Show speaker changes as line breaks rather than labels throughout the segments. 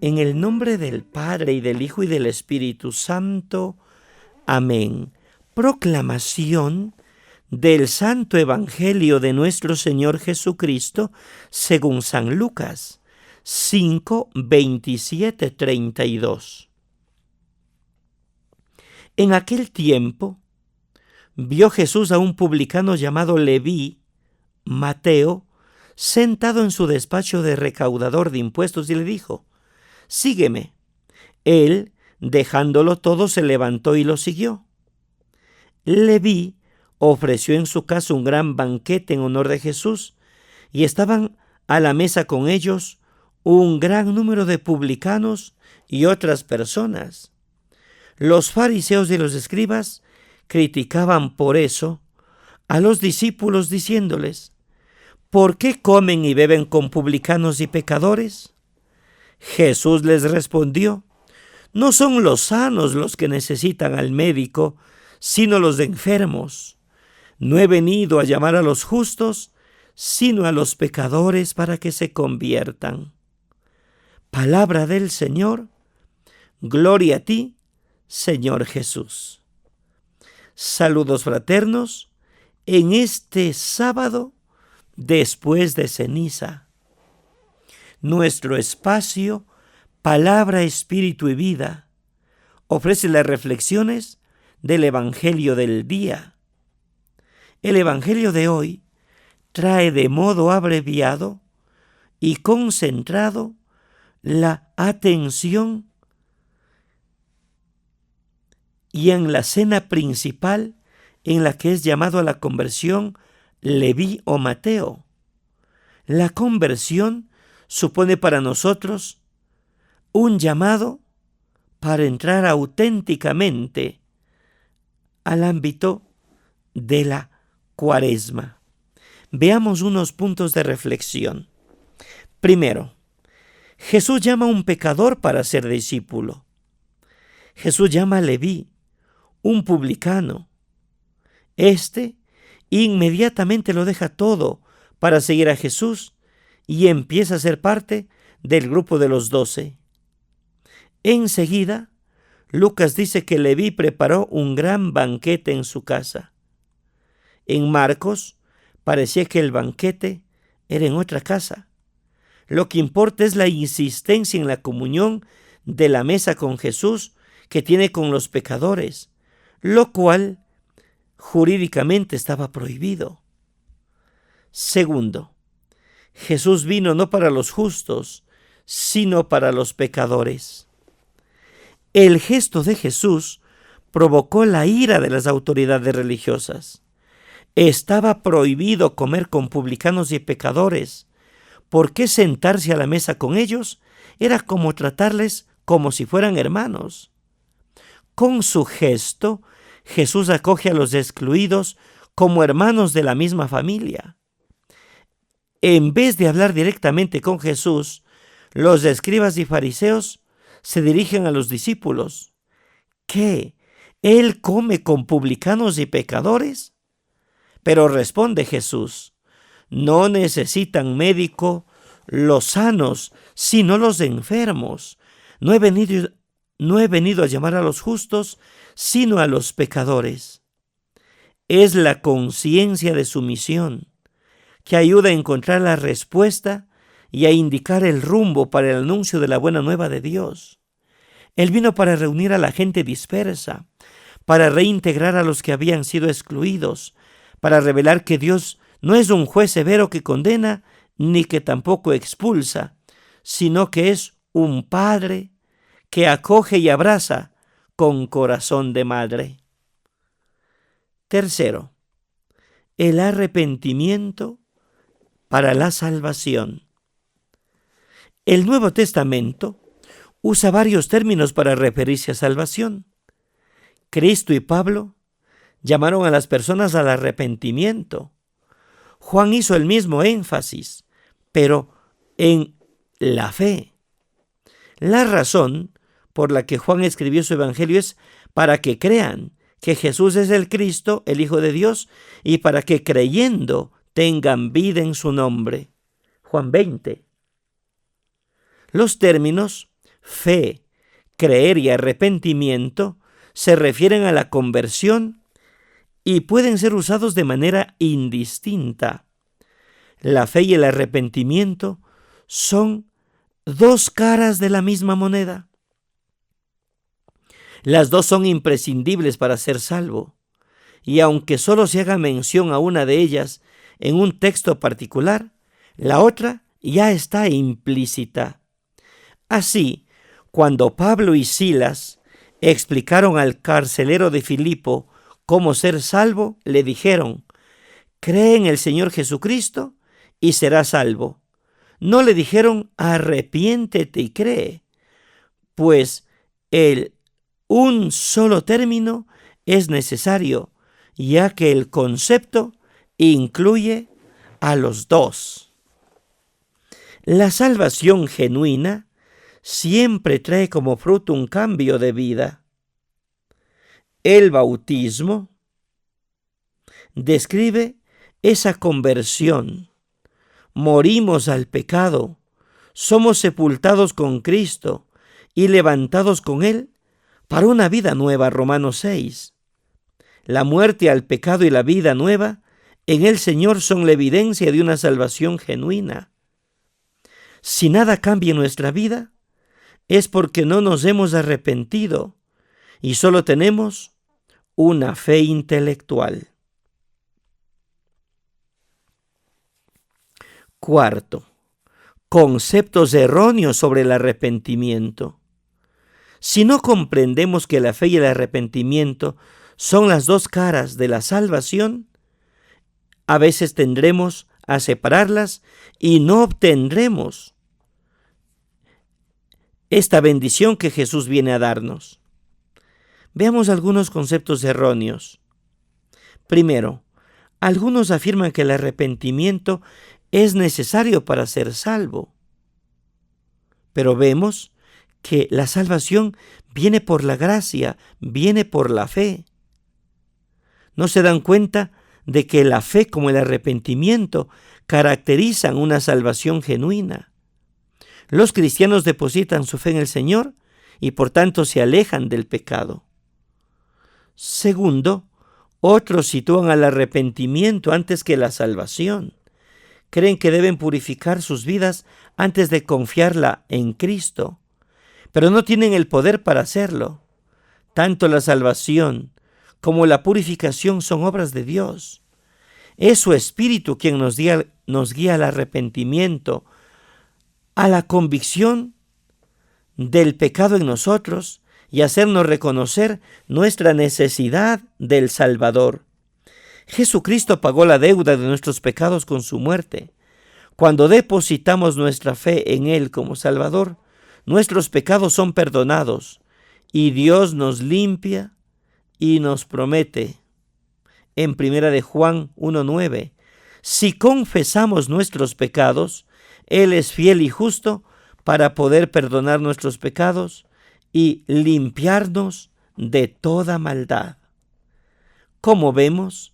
En el nombre del Padre, y del Hijo, y del Espíritu Santo. Amén. Proclamación del Santo Evangelio de nuestro Señor Jesucristo según San Lucas 5, 27, 32. En aquel tiempo vio Jesús a un publicano llamado Leví, Mateo, sentado en su despacho de recaudador de impuestos, y le dijo: «Sígueme». Él, dejándolo todo, se levantó y lo siguió. Leví ofreció en su casa un gran banquete en honor de Jesús, y estaban a la mesa con ellos un gran número de publicanos y otras personas. Los fariseos y los escribas criticaban por eso a los discípulos, diciéndoles: «¿Por qué comen y beben con publicanos y pecadores?». Jesús les respondió: «No son los sanos los que necesitan al médico, sino los enfermos. No he venido a llamar a los justos, sino a los pecadores para que se conviertan». Palabra del Señor. Gloria a ti, Señor Jesús. Saludos fraternos en este sábado después de ceniza. Nuestro espacio Palabra, Espíritu y Vida ofrece las reflexiones del Evangelio del día. El Evangelio de hoy trae de modo abreviado y concentrado la atención y en la cena principal en la que es llamado a la conversión Leví o Mateo. La conversión supone para nosotros un llamado para entrar auténticamente al ámbito de la Cuaresma. Veamos unos puntos de reflexión. Primero, Jesús llama a un pecador para ser discípulo. Jesús llama a Leví, un publicano. Este inmediatamente lo deja todo para seguir a Jesús y empieza a ser parte del grupo de los 12. Enseguida, Lucas dice que Leví preparó un gran banquete en su casa. En Marcos parecía que el banquete era en otra casa. Lo que importa es la insistencia en la comunión de la mesa con Jesús que tiene con los pecadores, lo cual jurídicamente estaba prohibido. Segundo, Jesús vino no para los justos, sino para los pecadores. El gesto de Jesús provocó la ira de las autoridades religiosas. Estaba prohibido comer con publicanos y pecadores. ¿Por qué sentarse a la mesa con ellos? Era como tratarles como si fueran hermanos. Con su gesto, Jesús acoge a los excluidos como hermanos de la misma familia. En vez de hablar directamente con Jesús, los escribas y fariseos se dirigen a los discípulos. ¿Qué? ¿Él come con publicanos y pecadores? Pero responde Jesús: no necesitan médico los sanos, sino los enfermos. No he venido a llamar a los justos, sino a los pecadores. Es la conciencia de su misión que ayuda a encontrar la respuesta y a indicar el rumbo para el anuncio de la buena nueva de Dios. Él vino para reunir a la gente dispersa, para reintegrar a los que habían sido excluidos, para revelar que Dios no es un juez severo que condena ni que tampoco expulsa, sino que es un padre que acoge y abraza con corazón de madre. Tercero, el arrepentimiento para la salvación. El Nuevo Testamento usa varios términos para referirse a salvación. Cristo y Pablo llamaron a las personas al arrepentimiento. Juan hizo el mismo énfasis, pero en la fe. La razón por la que Juan escribió su evangelio es para que crean que Jesús es el Cristo, el Hijo de Dios, y para que creyendo tengan vida en su nombre. Juan 20. Los términos fe, creer y arrepentimiento se refieren a la conversión y pueden ser usados de manera indistinta. La fe y el arrepentimiento son dos caras de la misma moneda. Las dos son imprescindibles para ser salvo, y aunque solo se haga mención a una de ellas en un texto particular, la otra ya está implícita. Así, cuando Pablo y Silas explicaron al carcelero de Filipo cómo ser salvo, le dijeron: cree en el Señor Jesucristo y serás salvo. No le dijeron: arrepiéntete y cree, pues un solo término es necesario, ya que el concepto incluye a los dos. La salvación genuina siempre trae como fruto un cambio de vida. El bautismo describe esa conversión. Morimos al pecado, somos sepultados con Cristo y levantados con Él para una vida nueva. Romanos 6. La muerte al pecado y la vida nueva en el Señor son la evidencia de una salvación genuina. Si nada cambia en nuestra vida, es porque no nos hemos arrepentido y solo tenemos una fe intelectual. Cuarto, conceptos erróneos sobre el arrepentimiento. Si no comprendemos que la fe y el arrepentimiento son las dos caras de la salvación, a veces tendremos a separarlas y no obtendremos esta bendición que Jesús viene a darnos. Veamos algunos conceptos erróneos. Primero, algunos afirman que el arrepentimiento es necesario para ser salvo. Pero vemos que la salvación viene por la gracia, viene por la fe. ¿No se dan cuenta de que la fe como el arrepentimiento caracterizan una salvación genuina? Los cristianos depositan su fe en el Señor y por tanto se alejan del pecado. Segundo, otros sitúan al arrepentimiento antes que la salvación. Creen que deben purificar sus vidas antes de confiarla en Cristo, pero no tienen el poder para hacerlo. Tanto la salvación como la purificación son obras de Dios. Es su Espíritu quien nos guía al arrepentimiento, a la convicción del pecado en nosotros y hacernos reconocer nuestra necesidad del Salvador. Jesucristo pagó la deuda de nuestros pecados con su muerte. Cuando depositamos nuestra fe en Él como Salvador, nuestros pecados son perdonados y Dios nos limpia y nos promete en 1 de Juan 1:9, si confesamos nuestros pecados, Él es fiel y justo para poder perdonar nuestros pecados y limpiarnos de toda maldad. Como vemos,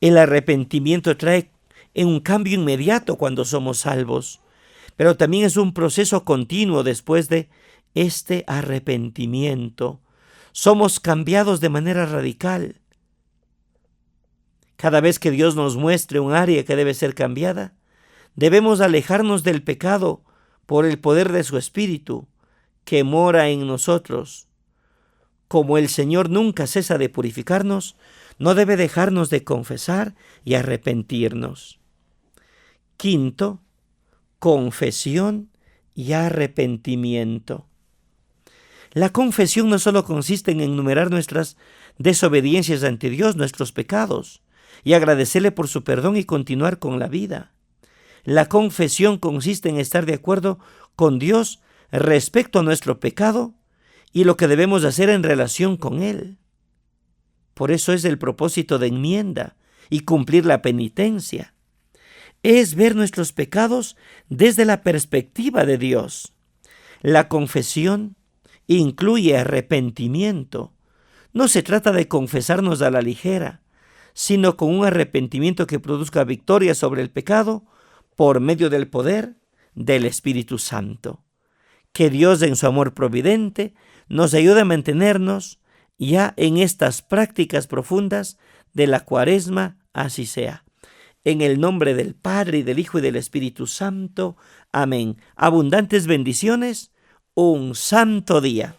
el arrepentimiento trae un cambio inmediato cuando somos salvos, pero también es un proceso continuo después de este arrepentimiento. Somos cambiados de manera radical. Cada vez que Dios nos muestre un área que debe ser cambiada, debemos alejarnos del pecado por el poder de su Espíritu que mora en nosotros. Como el Señor nunca cesa de purificarnos, no debe dejarnos de confesar y arrepentirnos. Quinto, confesión y arrepentimiento. La confesión no solo consiste en enumerar nuestras desobediencias ante Dios, nuestros pecados, y agradecerle por su perdón y continuar con la vida. La confesión consiste en estar de acuerdo con Dios respecto a nuestro pecado y lo que debemos hacer en relación con Él. Por eso es el propósito de enmienda y cumplir la penitencia. Es ver nuestros pecados desde la perspectiva de Dios. La confesión incluye arrepentimiento. No se trata de confesarnos a la ligera, sino con un arrepentimiento que produzca victoria sobre el pecado por medio del poder del Espíritu Santo. Que Dios en su amor providente nos ayude a mantenernos ya en estas prácticas profundas de la Cuaresma, así sea. En el nombre del Padre, y del Hijo, y del Espíritu Santo. Amén. Abundantes bendiciones. Un santo día.